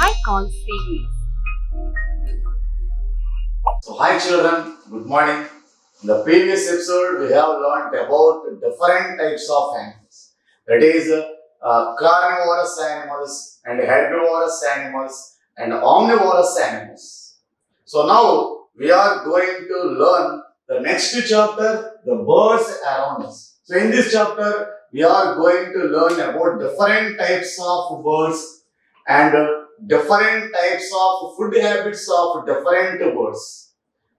High Call series. So, hi children, good morning. In the previous episode, we have learned about different types of animals. That is, carnivorous animals and herbivorous animals and omnivorous animals. So, now we are going to learn the next chapter, the birds around us. So, in this chapter, we are going to learn about different types of birds and different types of food habits of different birds.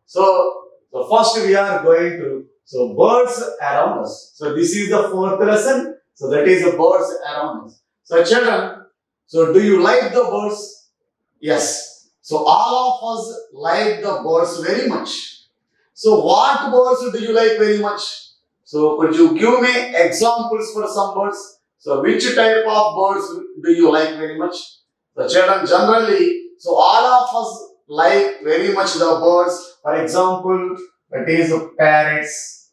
So first we are going to, birds around us. So this is the fourth lesson. So that is the birds around us. So children, so do you like the birds? Yes. So all of us like the birds very much. So what birds do you like very much? So could you give me examples for some birds? So which type of birds do you like very much? The children generally, so all of us like very much the birds. For example, that is parrots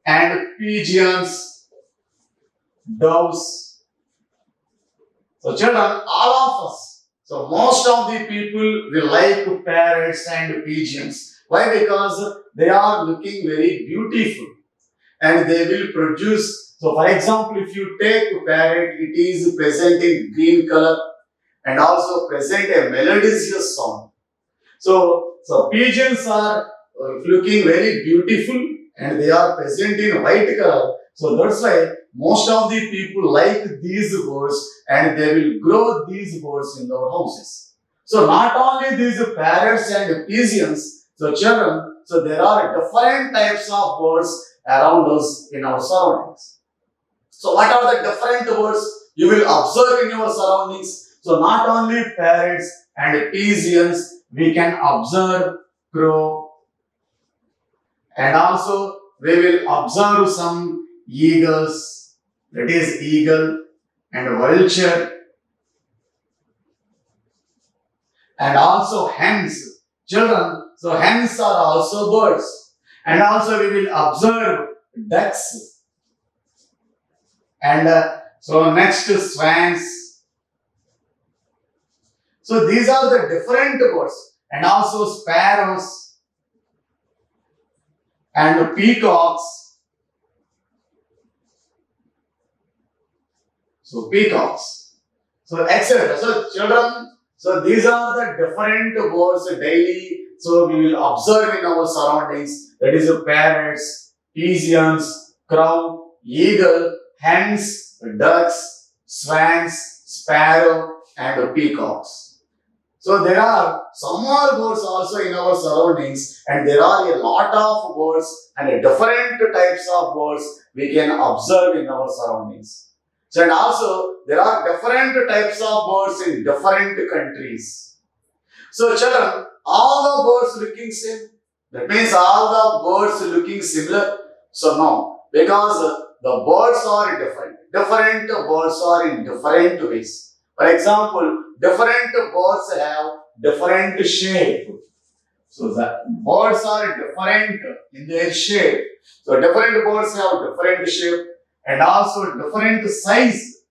and pigeons, doves. So children, all of us. So most of the people will like parrots and pigeons. Why? Because they are looking very beautiful and they will produce. So for example, if you take a parrot, it is present in green color and also present a melodious sound. So pigeons are looking very beautiful and they are present in white color. So that's why most of the people like these birds and they will grow these birds in our houses. So not only these parrots and pigeons, so children, so there are different types of birds around us in our surroundings. So what are the different birds you will observe in your surroundings? So not only parrots and pigeons, we can observe crow and also we will observe some eagles, that is eagle and vulture and also hens. Children, so hens are also birds and also we will observe ducks and so next swans. So these are the different birds and also sparrows and peacocks. So peacocks. So etc. So children, so these are the different birds daily. So we will observe in our surroundings. That is parrots, pigeons, crow, eagle, hens, ducks, swans, sparrow, and peacocks. So there are some more birds also in our surroundings and there are a lot of birds and different types of birds we can observe in our surroundings. So and also there are different types of birds in different countries. So children, all the birds looking same. That means all the birds looking similar. So no, because the birds are different. Different birds are in different ways. For example, different birds have different shape. So the birds are different in their shape. So different birds have different shape and also different size.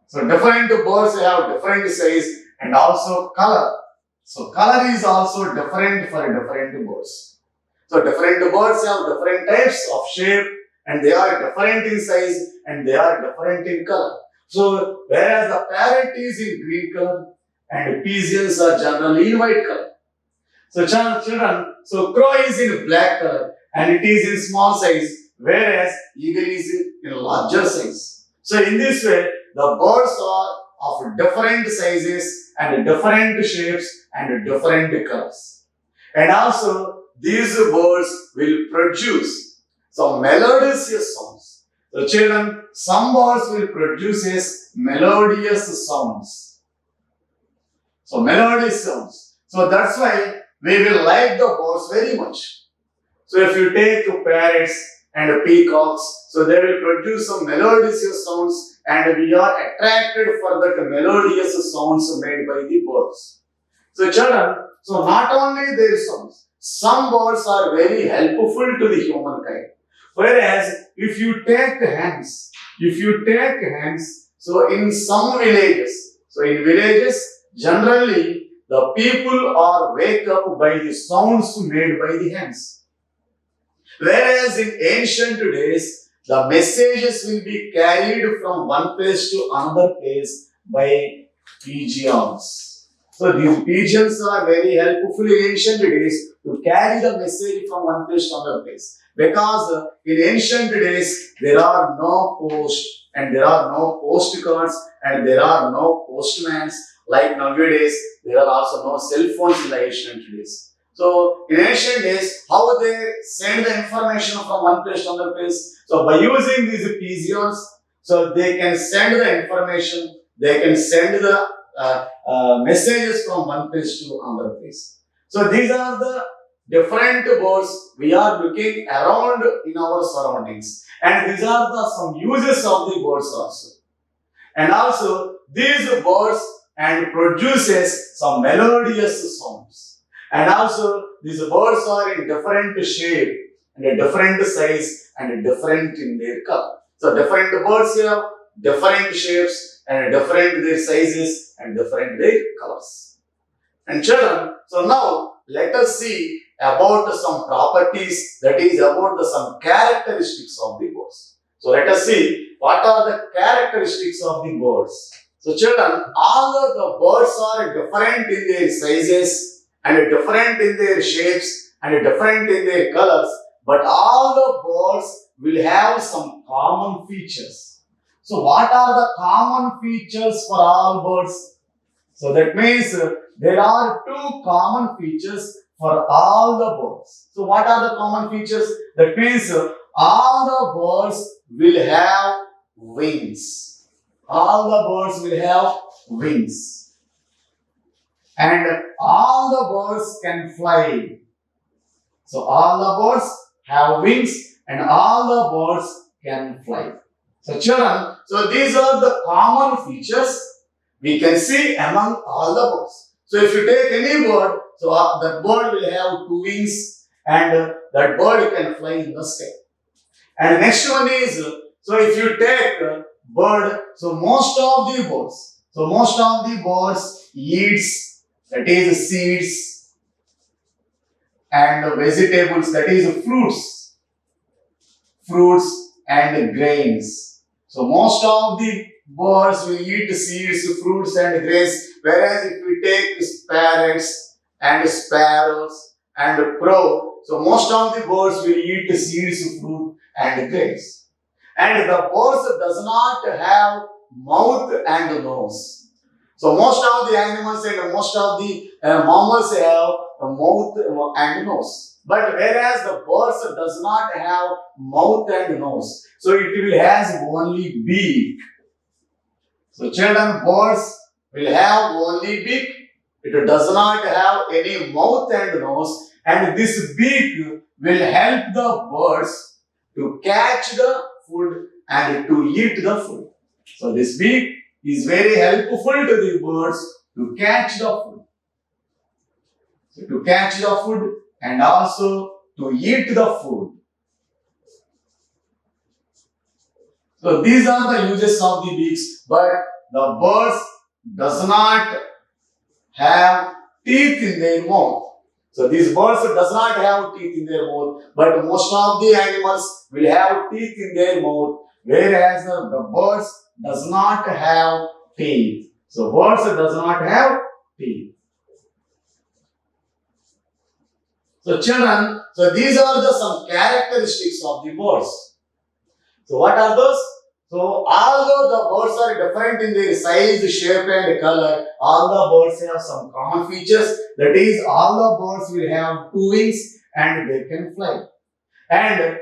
So different birds have different size and also color. So color is also different for different birds. So different birds have different types of shape and they are different in size and they are different in color. So whereas the parrot is in green color and pigeons are generally in white color. So children, so crow is in black color and it is in small size, whereas eagle is in larger size. So in this way, the birds are of different sizes and different shapes and different colors. And also, these birds will produce some melodious sounds. So children, some birds will produce melodious sounds. So melodious sounds. So that's why we will like the birds very much. So if you take parrots and peacocks, so they will produce some melodious sounds and we are attracted for that melodious sounds made by the birds. So children, so not only their sounds, some birds are very helpful to the humankind. Whereas if you take hens, so in some villages, So in villages, generally the people are wake up by the sounds made by the hands. Whereas in ancient days, the messages will be carried from one place to another place by pigeons. So these pigeons are very helpful in ancient days to carry the message from one place to another place. Because in ancient days, there are no post and there are no postcards and there are no postmans. Like nowadays, there are also no cell phones in the ancient days. So in ancient days, how they send the information from one place to another place? So by using these pigeons, so they can send the information, they can send the messages from one place to another place. So these are the different birds we are looking around in our surroundings, and these are the some uses of the birds also. And also these birds and produces some melodious sounds. And also, these birds are in different shape and a different size and different in their color. So, different birds have different shapes and different their sizes and different their colors. And children, so now let us see about some properties, that is about some characteristics of the birds. So, let us see what are the characteristics of the birds. So, children, all of the birds are different in their sizes and different in their shapes and different in their colors, but all the birds will have some common features. So what are the common features for all birds? So that means there are two common features for all the birds. So what are the common features? That means all the birds will have wings. All the birds will have wings. And all the birds can fly. So all the birds have wings and all the birds can fly. So children, so these are the common features we can see among all the birds. So if you take any bird, so that bird will have two wings and that bird can fly in the sky. And next one is, so if you take bird, so most of the birds eats, that is seeds and vegetables, that is fruits and grains. So most of the birds will eat seeds, fruits and grains, whereas if we take parrots and sparrows and crow, so most of the birds will eat seeds, fruit and grains. And the birds does not have mouth and nose. So most of the animals and most of the mammals have a mouth and nose. But whereas the birds does not have mouth and nose, so it will has only beak. So children, birds will have only beak. It does not have any mouth and nose, and this beak will help the birds to catch the food and to eat the food. So this beak is very helpful to the birds to catch the food. So to catch the food and also to eat the food. So these are the uses of the beaks, but the birds does not have teeth in their mouth. So these birds does not have teeth in their mouth, but most of the animals will have teeth in their mouth, whereas the birds does not have teeth. So birds does not have teeth. So children, so these are the some characteristics of the birds. So what are those? So although the birds are different in their size, shape and color, all the birds have some common features. That is, all the birds will have two wings and they can fly. And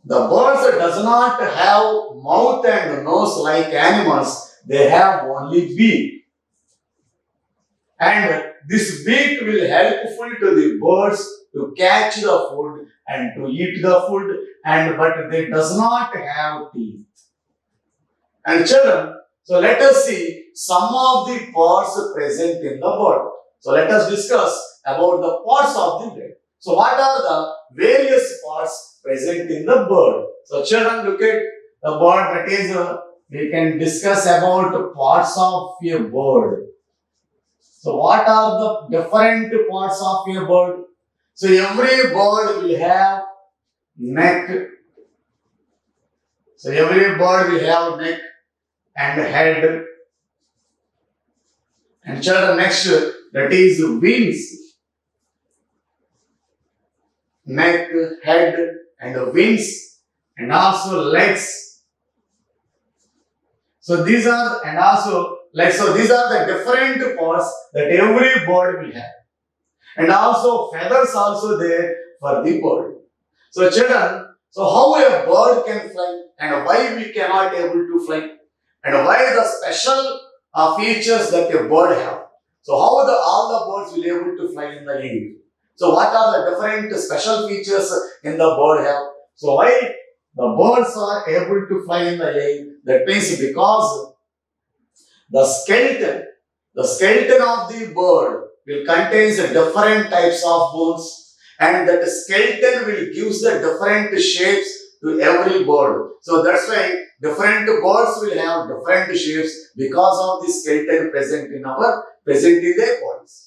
the birds does not have mouth and nose like animals. They have only beak. And this beak will helpful to the birds to catch the food and to eat the food, but they does not have teeth. And children, so let us see some of the parts present in the bird. So let us discuss about the parts of the bird. So what are the various parts present in the bird? So children, look at the bird, that is we can discuss about parts of a bird. So what are the different parts of a bird? So every bird will have neck. So every bird will have neck and head. And children, next that is wings. Neck, head, and wings, and also legs. So these are and also legs. So these are the different parts that every bird will have, and also feathers also there for the bird. So children, so how a bird can fly, and why we cannot able to fly, and why the special features that a bird have. So how all the birds will able to fly in the air. So what are the different special features in the bird have? So why the birds are able to fly in the air? That means because the skeleton of the bird will contains different types of bones, and that skeleton will gives the different shapes to every bird. So that's why different birds will have different shapes because of the skeleton present in their bodies.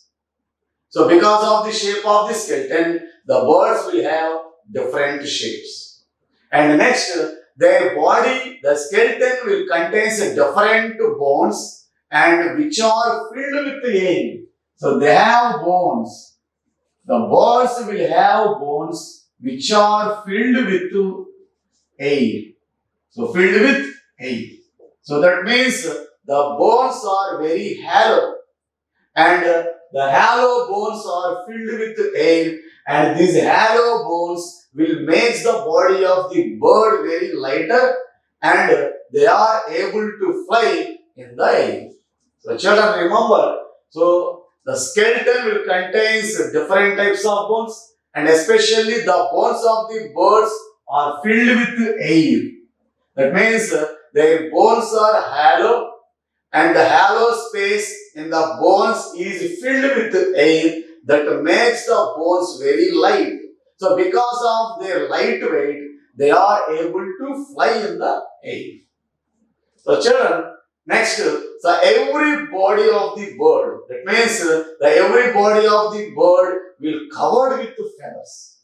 So because of the shape of the skeleton, the birds will have different shapes. And next, their body, the skeleton will contain different bones and which are filled with air. So they have bones. The birds will have bones which are filled with air. So filled with air. So that means the bones are very hollow, and the hollow bones are filled with air, and these hollow bones will make the body of the bird very lighter, and they are able to fly in the air. So children, remember, so the skeleton will contain different types of bones, and especially the bones of the birds are filled with air. That means their bones are hollow, and the hollow space in the bones is filled with air that makes the bones very light. So because of their light weight, they are able to fly in the air. So children, next, so every body of the bird, that means every body of the bird will covered with feathers.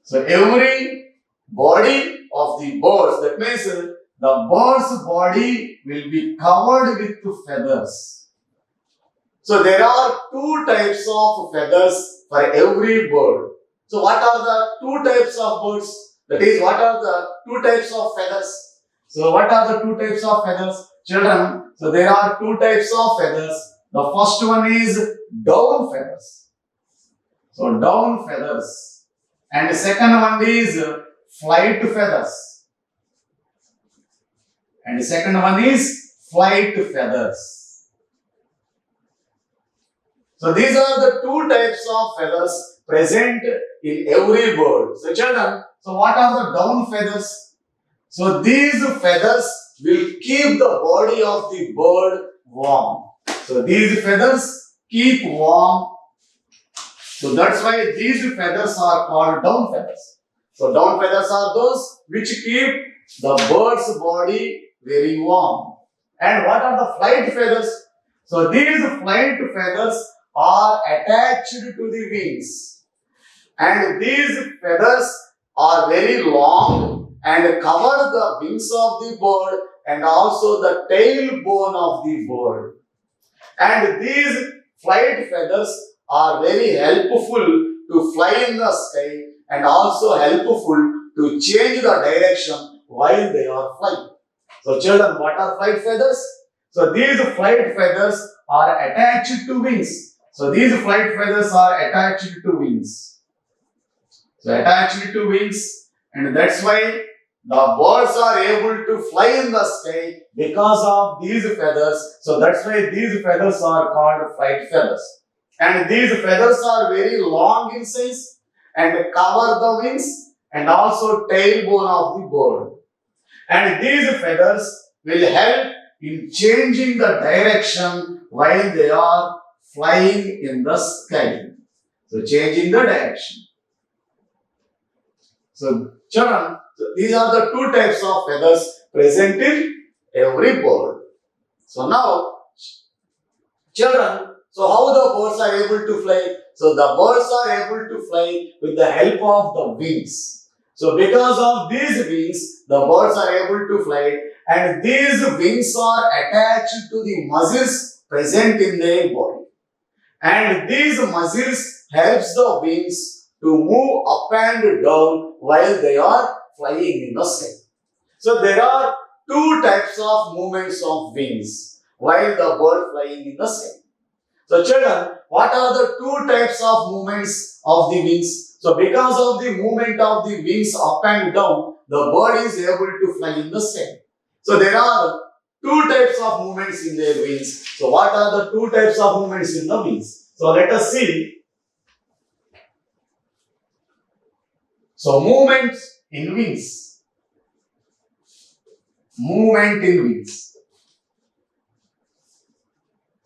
So every body of the birds, that means the bird's body will be covered with feathers. So there are two types of feathers for every bird. So what are the two types of birds? That is, what are the two types of feathers? So what are the two types of feathers? Children, so there are two types of feathers. The first one is down feathers. So down feathers. And the second one is flight feathers. And the second one is flight feathers. So these are the two types of feathers present in every bird. So children, so what are the down feathers? So these feathers will keep the body of the bird warm. So these feathers keep warm. So that's why these feathers are called down feathers. So down feathers are those which keep the bird's body very warm. And what are the flight feathers? So these flight feathers are attached to the wings. And these feathers are very long and cover the wings of the bird and also the tailbone of the bird. And these flight feathers are very helpful to fly in the sky and also helpful to change the direction while they are flying. So children, what are flight feathers? So these flight feathers are attached to wings. So these flight feathers are attached to wings. So attached to wings, and that's why the birds are able to fly in the sky because of these feathers. So that's why these feathers are called flight feathers. And these feathers are very long in size and cover the wings and also tailbone of the bird. And these feathers will help in changing the direction while they are flying in the sky. So changing the direction. So children, so these are the two types of feathers present in every bird. So now, children, so how the birds are able to fly? So the birds are able to fly with the help of the wings. So because of these wings, the birds are able to fly, and these wings are attached to the muscles present in their body. And these muscles helps the wings to move up and down while they are flying in the sky. So there are two types of movements of wings while the bird flying in the sky. So children, what are the two types of movements of the wings? So because of the movement of the wings up and down, the bird is able to fly in the sky. So there are two types of movements in their wings. So what are the two types of movements in the wings? So let us see. So movement in wings. Movement in wings.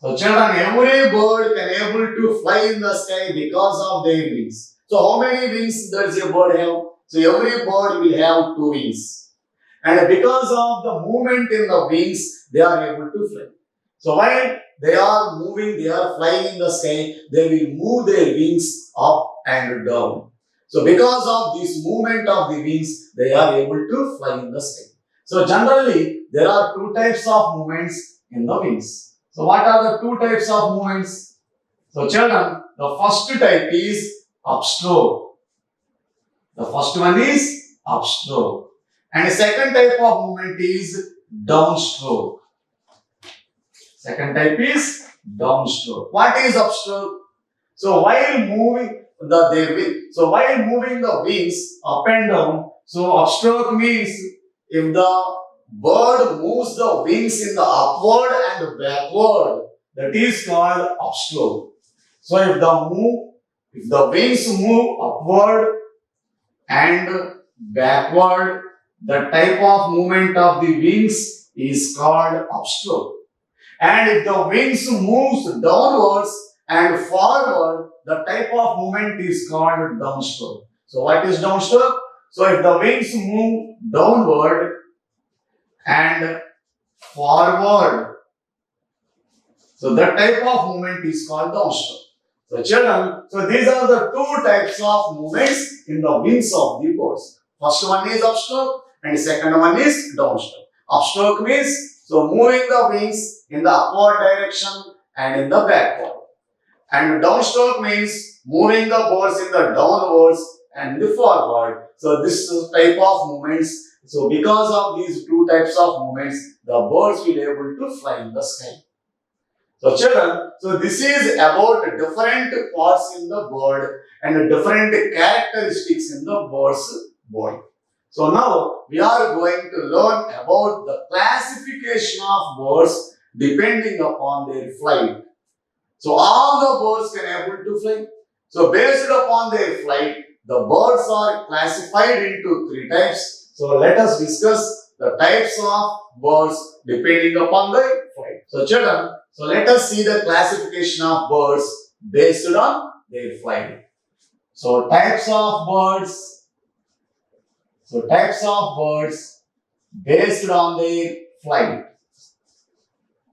So children, every bird can able to fly in the sky because of their wings. So how many wings does a bird have? So every bird will have two wings. And because of the movement in the wings, they are able to fly. So while they are moving, they are flying in the sky, they will move their wings up and down. So because of this movement of the wings, they are able to fly in the sky. So generally, there are two types of movements in the wings. So what are the two types of movements? So children, the first type is upstroke. The first one is upstroke. And the second type of movement is downstroke. Second type is downstroke. What is upstroke? So while moving the wings up and down, so upstroke means if the bird moves the wings in the upward and backward, that is called upstroke. So if the wings move upward and backward, the type of movement of the wings is called upstroke. And if the wings moves downwards and forward, the type of movement is called downstroke. So what is downstroke? So if the wings move downward and forward, so that type of movement is called downstroke. So children, so these are the two types of movements in the wings of the birds. First one is upstroke and second one is downstroke. Upstroke means so moving the wings in the upward direction and in the backward. And downstroke means moving the birds in the downwards and the forward. So this type of movements. So because of these two types of movements, the birds will be able to fly in the sky. So children, so this is about different parts in the bird and different characteristics in the bird's body. So now we are going to learn about the classification of birds depending upon their flight. So all the birds can able to fly. So based upon their flight, the birds are classified into three types. So let us discuss the types of birds depending upon their flight. So children, so let us see the classification of birds based on their flight. So types of birds. So types of birds based on their flight.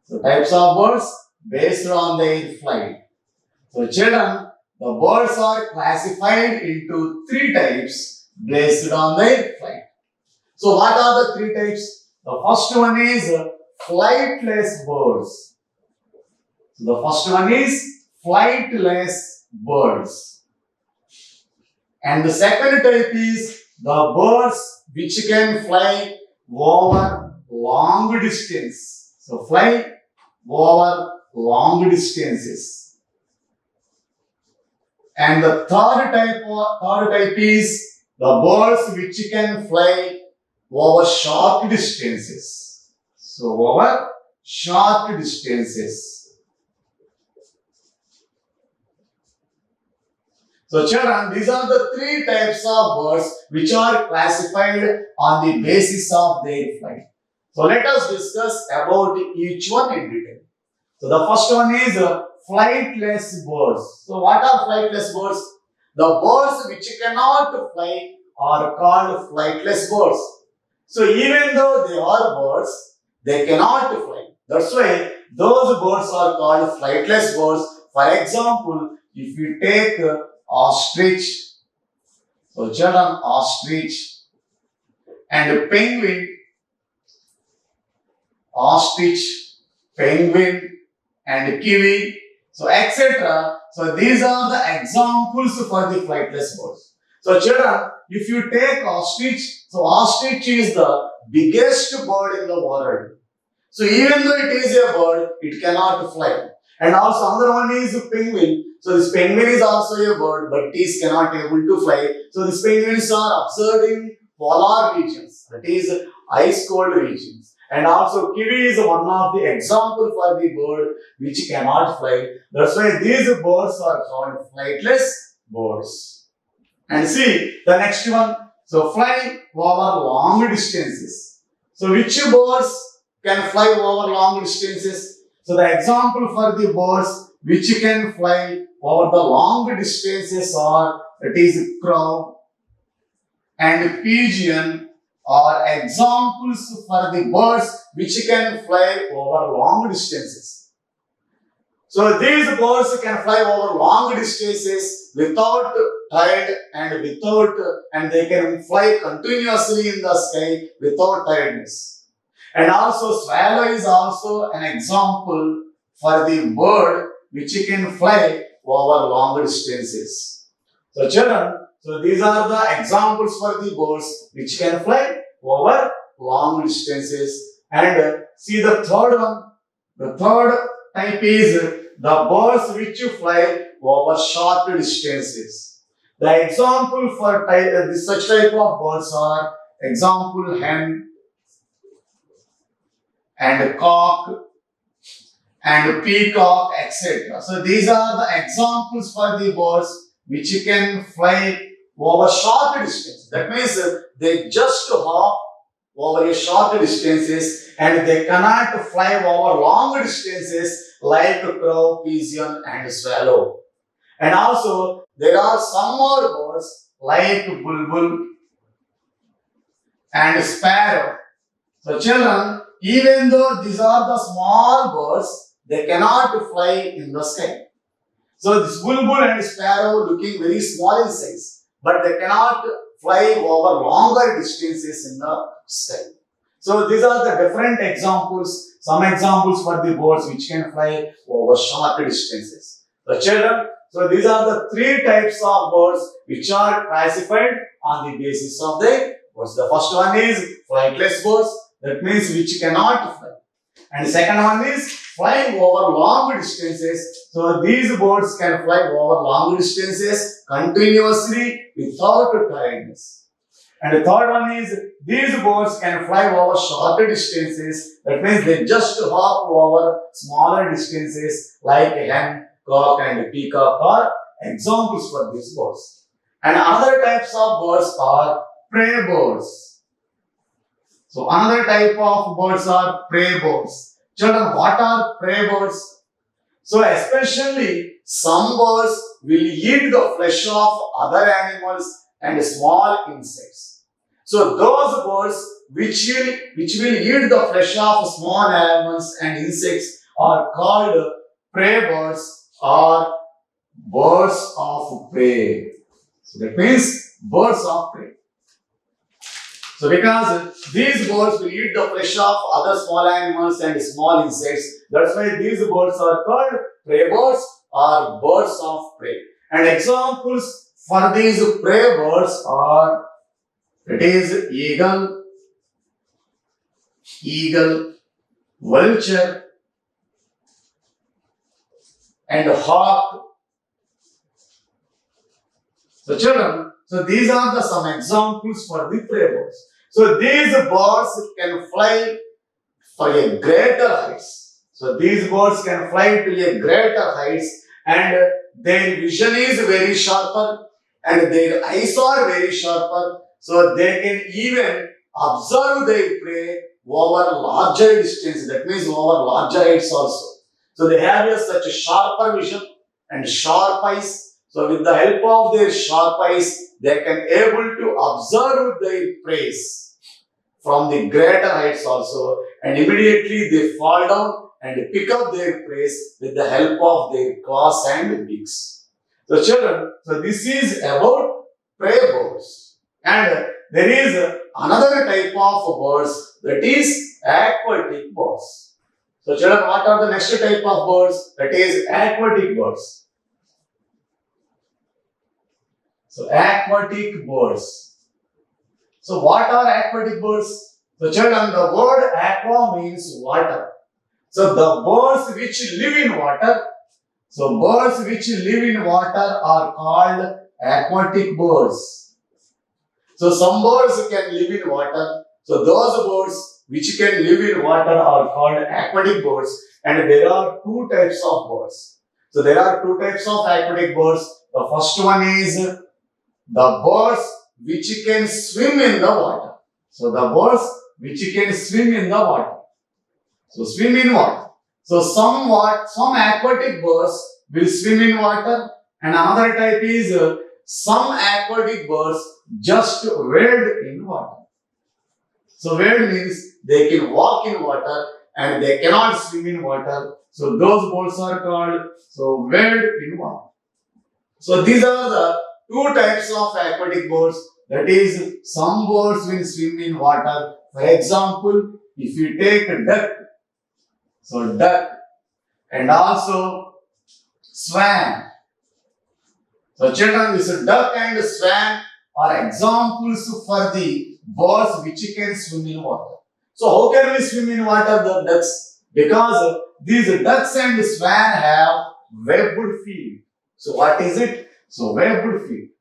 So types of birds based on their flight. So children, the birds are classified into three types based on their flight. So what are the three types? The first one is flightless birds. So the first one is flightless birds. And the second type is the birds which can fly over long distance. So fly over long distances. And the third type is the birds which can fly over short distances. So over short distances. So children, these are the three types of birds which are classified on the basis of their flight. So let us discuss about each one in detail. So the first one is flightless birds. So what are flightless birds? The birds which cannot fly are called flightless birds. So even though they are birds, they cannot fly. That's why those birds are called flightless birds. For example, if you take ostrich, so children, ostrich and penguin, ostrich, penguin and kiwi, so etc. So these are the examples for the flightless birds. So children, if you take ostrich, so ostrich is the biggest bird in the world. So even though it is a bird, it cannot fly. And also another one is penguin. So this penguin is also a bird, but it is cannot able to fly. So these penguins are observed in polar regions, that is ice cold regions. And also kiwi is one of the example for the bird which cannot fly. That's why these birds are called flightless birds. And see the next one. So fly over long distances. So which birds can fly over long distances? So the example for the birds which can fly over the long distances are, that is crow and pigeon are examples for the birds which can fly over long distances. So these birds can fly over long distances without tide and they can fly continuously in the sky without tiredness. And also swallow is also an example for the bird which can fly over long distances. So children, so these are the examples for the birds which can fly over long distances. And see the third one. The third type is the birds which fly over short distances. The example for such type of birds are example hen and cock and peacock, etc. So these are the examples for the birds which can fly over short distance. That means they just hop over a short distances and they cannot fly over long distances like crow, pigeon and swallow. And also there are some more birds like bulbul and sparrow. So children, even though these are the small birds, they cannot fly in the sky. So this bulbul and sparrow looking very small in size, but they cannot fly over longer distances in the sky. So these are the different examples, some examples for the birds which can fly over short distances. So children, so these are the three types of birds which are classified on the basis of the birds. The first one is flightless birds, that means which cannot fly. And the second one is flying over long distances. So these birds can fly over long distances continuously without tiredness. And the third one is these birds can fly over shorter distances. That means they just hop over smaller distances like hen, cock and peacock are examples for these birds. And other types of birds are prey birds. So another type of birds are prey birds. Children, what are prey birds? So especially some birds will eat the flesh of other animals and small insects. So those birds which will eat the flesh of small animals and insects are called prey birds or birds of prey. So that means birds of prey. So because these birds will eat the flesh of other small animals and small insects, that's why these birds are called prey birds or birds of prey. And examples for these prey birds are, it is eagle, vulture and hawk. So children, so these are the some examples for the prey birds. So these birds can fly for a greater heights. So these birds can fly to a greater heights and their vision is very sharper and their eyes are very sharper. So they can even observe their prey over larger distances. That means over larger heights also. So they have such a sharper vision and sharp eyes. So with the help of their sharp eyes, they can able to observe their prey. from the greater heights also, and immediately they fall down and pick up their prey with the help of their claws and beaks. So children, so this is about prey birds. And there is another type of birds, that is aquatic birds. So children, what are the next type of birds? That is aquatic birds. So aquatic birds. So what are aquatic birds? So children, the word aqua means water. So the birds which live in water, so birds which live in water are called aquatic birds. So some birds can live in water. So those birds which can live in water are called aquatic birds. And there are two types of birds. So there are two types of aquatic birds. The first one is the birds which can swim in the water. So the birds which can swim in the water. So swim in water. So some aquatic birds will swim in water, and another type is some aquatic birds just wade in water. So wade means they can walk in water and they cannot swim in water. So those birds are called wade in water. So these are the two types of aquatic birds. That is, some birds will swim in water. For example, if you take a duck, so duck, and also swan. So children, this duck and swan are examples for the birds which can swim in water. So how can we swim in water, the ducks? Because these ducks and swan have webbed feet. So what is it? So webbed feet.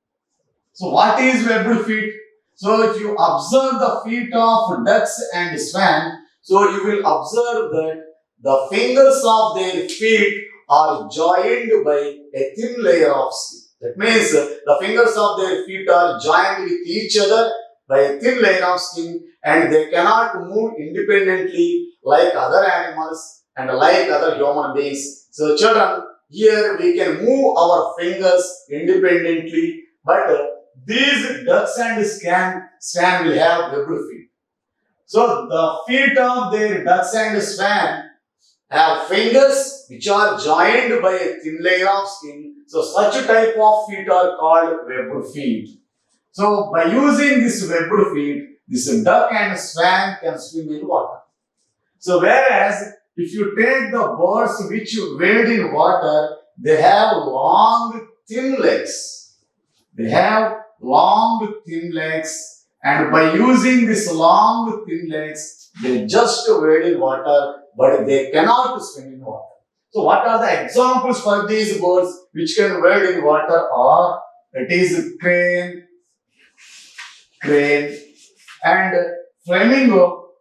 So what is webbed feet? So if you observe the feet of ducks and swan, so you will observe that the fingers of their feet are joined by a thin layer of skin. That means the fingers of their feet are joined with each other by a thin layer of skin, and they cannot move independently like other animals and like other human beings. So children, here we can move our fingers independently, but these ducks and swan will have webbed feet. So the feet of their ducks and swan have fingers which are joined by a thin layer of skin. So such a type of feet are called webbed feet. So by using this webbed feet, this duck and swan can swim in water. So whereas if you take the birds which wade in water, they have long thin legs. They have long thin legs, and by using this long thin legs, they just wade in water, but they cannot swim in water. So what are the examples for these birds which can wade in water? Are, it is crane, and flamingo,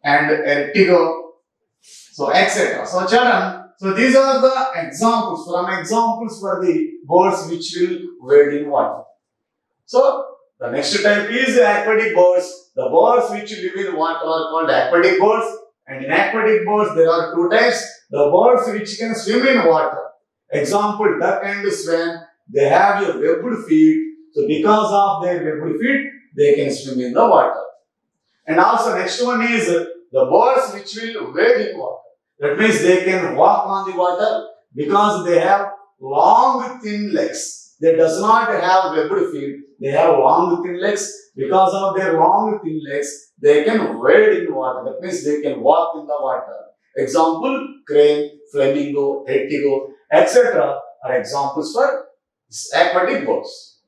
and ertigo, so etc. So children, so these are the examples for the birds which will wade in water. So the next type is aquatic birds. The birds which live in water are called aquatic birds. And in aquatic birds, there are two types. The birds which can swim in water. Example, duck and swan, they have a webbed feet. So because of their webbed feet, they can swim in the water. And also next one is the birds which will wade in water. That means they can walk on the water because they have long thin legs. They does not have webbed feet. They have long thin legs. Because of their long thin legs, they can wade in water. That means they can walk in the water. Example, crane, flamingo, ertigo, etc. are examples for aquatic birds.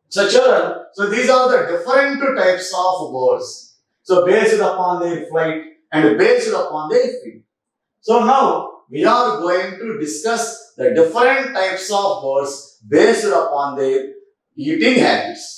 So children, so these are the different types of birds. So based upon their flight and based upon their feet. So now we are going to discuss the different types of birds based upon their eating habits.